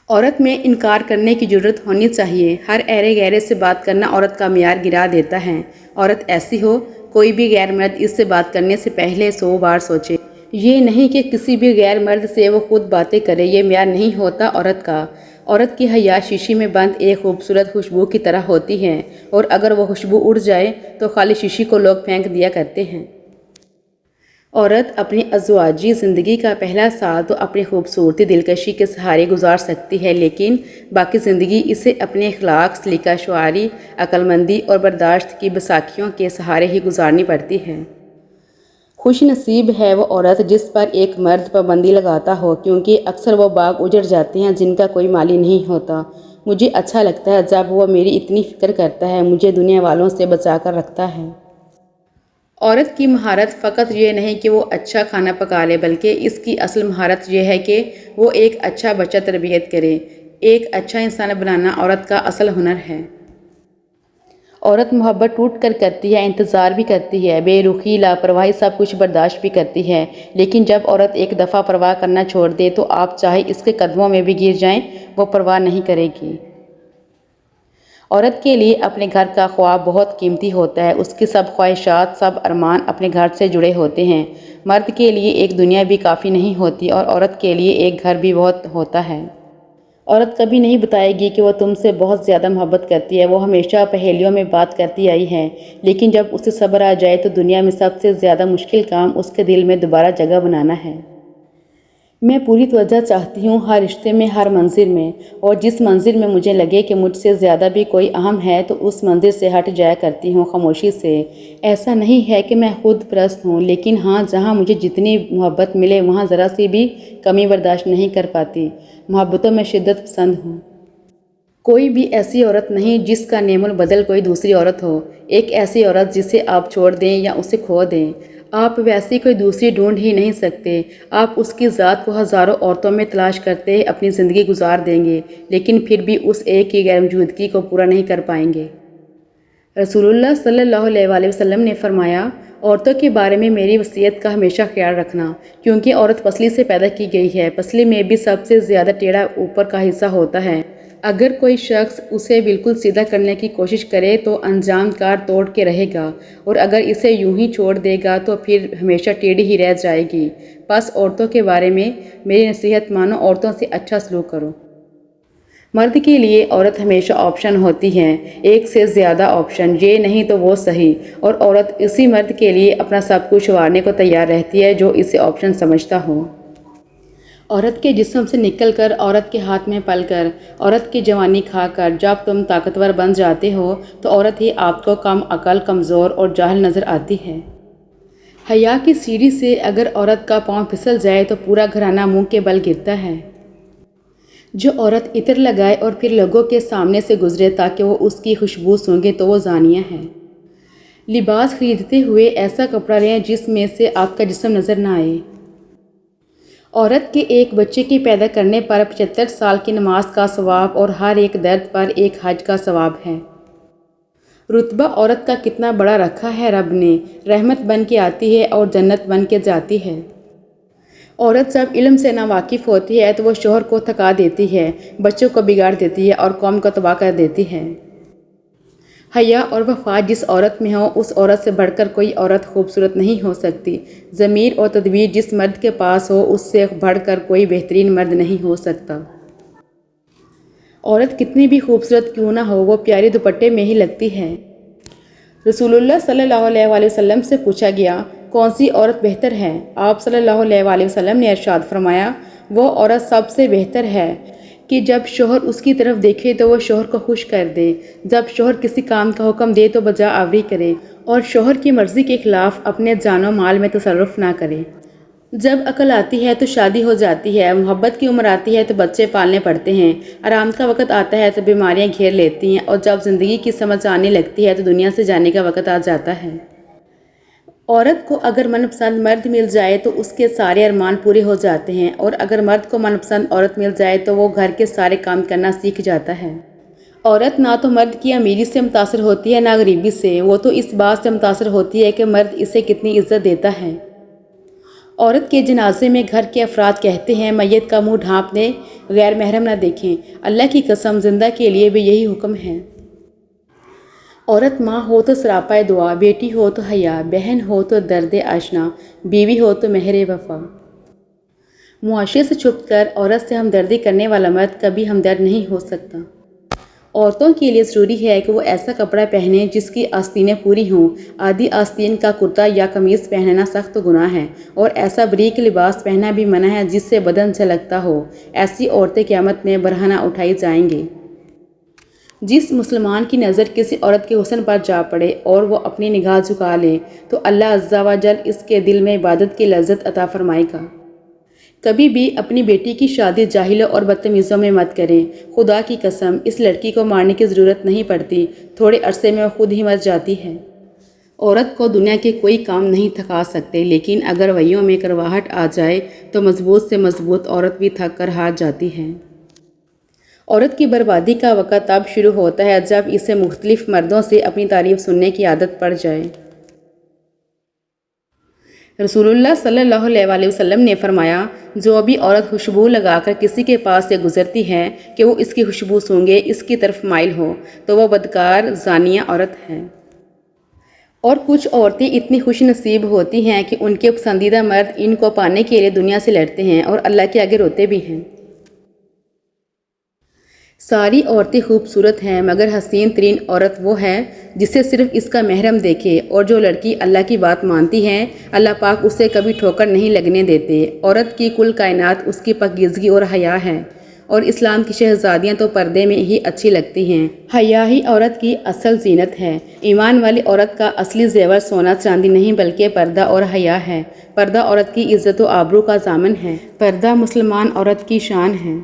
عورت میں انکار کرنے کی جرت ہونی چاہیے۔ ہر ایرے گیرے سے بات کرنا عورت کا معیار گرا دیتا ہے۔ عورت ایسی ہو، کوئی بھی غیر مرد اس سے بات کرنے سے پہلے 100 بار سوچے۔ یہ نہیں کہ کسی بھی غیر مرد سے وہ خود باتیں کرے، یہ معیار نہیں ہوتا عورت کا۔ عورت کی حیا شیشی میں بند ایک خوبصورت خوشبو کی طرح ہوتی ہے، اور اگر وہ خوشبو اڑ جائے تو خالی شیشی کو لوگ پھینک دیا کرتے ہیں۔ عورت اپنی ازواجی زندگی کا پہلا سال تو اپنی خوبصورتی دلکشی کے سہارے گزار سکتی ہے، لیکن باقی زندگی اسے اپنے اخلاق، سلیقہ شعاری، عقل مندی اور برداشت کی بیساکھیوں کے سہارے ہی گزارنی پڑتی ہے۔ خوش نصیب ہے وہ عورت جس پر ایک مرد پابندی لگاتا ہو، کیونکہ اکثر وہ باغ اجڑ جاتے ہیں جن کا کوئی مالی نہیں ہوتا۔ مجھے اچھا لگتا ہے جب وہ میری اتنی فکر کرتا ہے، مجھے دنیا والوں سے بچا کر رکھتا ہے۔ عورت کی مہارت فقط یہ نہیں کہ وہ اچھا کھانا پکا لے، بلکہ اس کی اصل مہارت یہ ہے کہ وہ ایک اچھا بچہ تربیت کرے۔ ایک اچھا انسان بنانا عورت کا اصل ہنر ہے۔ عورت محبت ٹوٹ کر کرتی ہے، انتظار بھی کرتی ہے، بے رخی، لاپرواہی سب کچھ برداشت بھی کرتی ہے، لیکن جب عورت ایک دفعہ پرواہ کرنا چھوڑ دے تو آپ چاہے اس کے قدموں میں بھی گر جائیں، وہ پرواہ نہیں کرے گی۔ عورت کے لیے اپنے گھر کا خواب بہت قیمتی ہوتا ہے، اس کی سب خواہشات، سب ارمان اپنے گھر سے جڑے ہوتے ہیں۔ مرد کے لیے ایک دنیا بھی کافی نہیں ہوتی، اور عورت کے لیے ایک گھر بھی بہت ہوتا ہے۔ عورت کبھی نہیں بتائے گی کہ وہ تم سے بہت زیادہ محبت کرتی ہے، وہ ہمیشہ پہیلیوں میں بات کرتی آئی ہے، لیکن جب اسے صبر آ جائے تو دنیا میں سب سے زیادہ مشکل کام اس کے دل میں دوبارہ جگہ بنانا ہے۔ میں پوری توجہ چاہتی ہوں ہر رشتے میں، ہر منظر میں، اور جس منظر میں مجھے لگے کہ مجھ سے زیادہ بھی کوئی اہم ہے تو اس منظر سے ہٹ جایا کرتی ہوں خاموشی سے۔ ایسا نہیں ہے کہ میں خود پرست ہوں، لیکن ہاں، جہاں مجھے جتنی محبت ملے وہاں ذرا سی بھی کمی برداشت نہیں کر پاتی۔ محبتوں میں شدت پسند ہوں۔ کوئی بھی ایسی عورت نہیں جس کا نعم البدل کوئی دوسری عورت ہو۔ ایک ایسی عورت جسے آپ چھوڑ دیں یا اسے کھو دیں، آپ ویسی کوئی دوسری ڈھونڈ ہی نہیں سکتے۔ آپ اس کی ذات کو ہزاروں عورتوں میں تلاش کرتے اپنی زندگی گزار دیں گے، لیکن پھر بھی اس ایک کی غیر موجودگی کو پورا نہیں کر پائیں گے۔ رسول اللہ صلی اللہ علیہ وسلم نے فرمایا، عورتوں کے بارے میں میری وصیت کا ہمیشہ خیال رکھنا، کیونکہ عورت پسلی سے پیدا کی گئی ہے، پسلی میں بھی سب سے زیادہ ٹیڑھا اوپر کا حصہ ہوتا ہے۔ اگر کوئی شخص اسے بالکل سیدھا کرنے کی کوشش کرے تو انجام کار توڑ کے رہے گا، اور اگر اسے یوں ہی چھوڑ دے گا تو پھر ہمیشہ ٹیڑھی ہی رہ جائے گی۔ بس عورتوں کے بارے میں میری نصیحت مانو، عورتوں سے اچھا سلوک کرو۔ مرد کے لیے عورت ہمیشہ آپشن ہوتی ہے، ایک سے زیادہ آپشن، یہ نہیں تو وہ صحیح، اور عورت اسی مرد کے لیے اپنا سب کچھ وارنے کو تیار رہتی ہے جو اسے آپشن سمجھتا ہو۔ عورت کے جسم سے نکل کر، عورت کے ہاتھ میں پل کر، عورت کی جوانی کھا کر جب تم طاقتور بن جاتے ہو تو عورت ہی آپ کو کم عقل، کمزور اور جاہل نظر آتی ہے۔ حیا کی سیڑھی سے اگر عورت کا پاؤں پھسل جائے تو پورا گھرانہ منہ کے بل گرتا ہے۔ جو عورت عطر لگائے اور پھر لوگوں کے سامنے سے گزرے تاکہ وہ اس کی خوشبو سونگے تو وہ زانیہ ہے۔ لباس خریدتے ہوئے ایسا کپڑا لیں جس میں سے آپ کا جسم نظر نہ آئے۔ عورت کے ایک بچے کے پیدا کرنے پر 75 سال کی نماز کا ثواب اور ہر ایک درد پر ایک حج کا ثواب ہے۔ رتبہ عورت کا کتنا بڑا رکھا ہے رب نے، رحمت بن کے آتی ہے اور جنت بن کے جاتی ہے۔ عورت جب علم سے ناواقف ہوتی ہے تو وہ شوہر کو تھکا دیتی ہے، بچوں کو بگاڑ دیتی ہے اور قوم کو تباہ کر دیتی ہے۔ حیا اور وفا جس عورت میں ہو، اس عورت سے بڑھ کر کوئی عورت خوبصورت نہیں ہو سکتی۔ ضمیر اور تدبیر جس مرد کے پاس ہو، اس سے بڑھ کر کوئی بہترین مرد نہیں ہو سکتا۔ عورت کتنی بھی خوبصورت کیوں نہ ہو، وہ پیارے دوپٹے میں ہی لگتی ہے۔ رسول اللہ صلی اللہ علیہ وسلم سے پوچھا گیا، کون سی عورت بہتر ہے؟ آپ صلی اللہ علیہ وسلم نے ارشاد فرمایا، وہ عورت سب سے بہتر ہے کہ جب شوہر اس کی طرف دیکھے تو وہ شوہر کو خوش کر دے، جب شوہر کسی کام کا حکم دے تو بجا آوری کرے، اور شوہر کی مرضی کے خلاف اپنے جان و مال میں تصرف نہ کرے۔ جب عقل آتی ہے تو شادی ہو جاتی ہے، محبت کی عمر آتی ہے تو بچے پالنے پڑتے ہیں، آرام کا وقت آتا ہے تو بیماریاں گھیر لیتی ہیں، اور جب زندگی کی سمجھ آنے لگتی ہے تو دنیا سے جانے کا وقت آ جاتا ہے۔ عورت کو اگر من پسند مرد مل جائے تو اس کے سارے ارمان پورے ہو جاتے ہیں، اور اگر مرد کو من پسند عورت مل جائے تو وہ گھر کے سارے کام کرنا سیکھ جاتا ہے۔ عورت نہ تو مرد کی امیری سے متاثر ہوتی ہے نہ غریبی سے، وہ تو اس بات سے متاثر ہوتی ہے کہ مرد اسے کتنی عزت دیتا ہے۔ عورت کے جنازے میں گھر کے افراد کہتے ہیں میت کا منہ ڈھانپنے غیر محرم نہ دیکھیں۔ اللہ کی قسم زندہ کے لیے بھی یہی حکم ہے۔ عورت ماں ہو تو سراپائے دعا، بیٹی ہو تو حیا، بہن ہو تو درد آشنا، بیوی ہو تو مہر وفا۔ معاشرے سے چھپ کر عورت سے ہمدردی کرنے والا مرد کبھی ہمدرد نہیں ہو سکتا۔ عورتوں کے لیے ضروری ہے کہ وہ ایسا کپڑا پہنیں جس کی آستینیں پوری ہوں۔ آدھی آستین کا کرتا یا قمیض پہننا سخت گناہ ہے اور ایسا باریک لباس پہننا بھی منع ہے جس سے بدن جھلکتا ہو۔ ایسی عورتیں قیامت میں برہنہ اٹھائی جائیں گی۔ جس مسلمان کی نظر کسی عورت کے حسن پر جا پڑے اور وہ اپنی نگاہ جھکا لے تو اللہ عز و جل اس کے دل میں عبادت کی لذت عطا فرمائے گا۔ کبھی بھی اپنی بیٹی کی شادی جاہلوں اور بدتمیزوں میں مت کریں۔ خدا کی قسم اس لڑکی کو مارنے کی ضرورت نہیں پڑتی، تھوڑے عرصے میں وہ خود ہی مر جاتی ہے۔ عورت کو دنیا کے کوئی کام نہیں تھکا سکتے، لیکن اگر وہیوں میں کرواہٹ آ جائے تو مضبوط سے مضبوط عورت بھی تھک کر ہار جاتی ہے۔ عورت کی بربادی کا وقت تب شروع ہوتا ہے جب اسے مختلف مردوں سے اپنی تعریف سننے کی عادت پڑ جائے۔ رسول اللہ صلی اللہ علیہ وسلم نے فرمایا، جو بھی عورت خوشبو لگا کر کسی کے پاس سے گزرتی ہے کہ وہ اس کی خوشبو سونگے اس کی طرف مائل ہو تو وہ بدکار زانیہ عورت ہے۔ اور کچھ عورتیں اتنی خوش نصیب ہوتی ہیں کہ ان کے پسندیدہ مرد ان کو پانے کے لیے دنیا سے لڑتے ہیں اور اللہ کے آگے روتے بھی ہیں۔ ساری عورتیں خوبصورت ہیں مگر حسین ترین عورت وہ ہے جسے صرف اس کا محرم دیکھے، اور جو لڑکی اللہ کی بات مانتی ہے اللہ پاک اسے کبھی ٹھوکر نہیں لگنے دیتے۔ عورت کی کل کائنات اس کی پاکیزگی اور حیا ہے، اور اسلام کی شہزادیاں تو پردے میں ہی اچھی لگتی ہیں۔ حیا ہی عورت کی اصل زینت ہے۔ ایمان والی عورت کا اصلی زیور سونا چاندی نہیں بلکہ پردہ اور حیا ہے۔ پردہ عورت کی عزت و آبرو کا ضامن ہے۔ پردہ مسلمان عورت کی شان ہے۔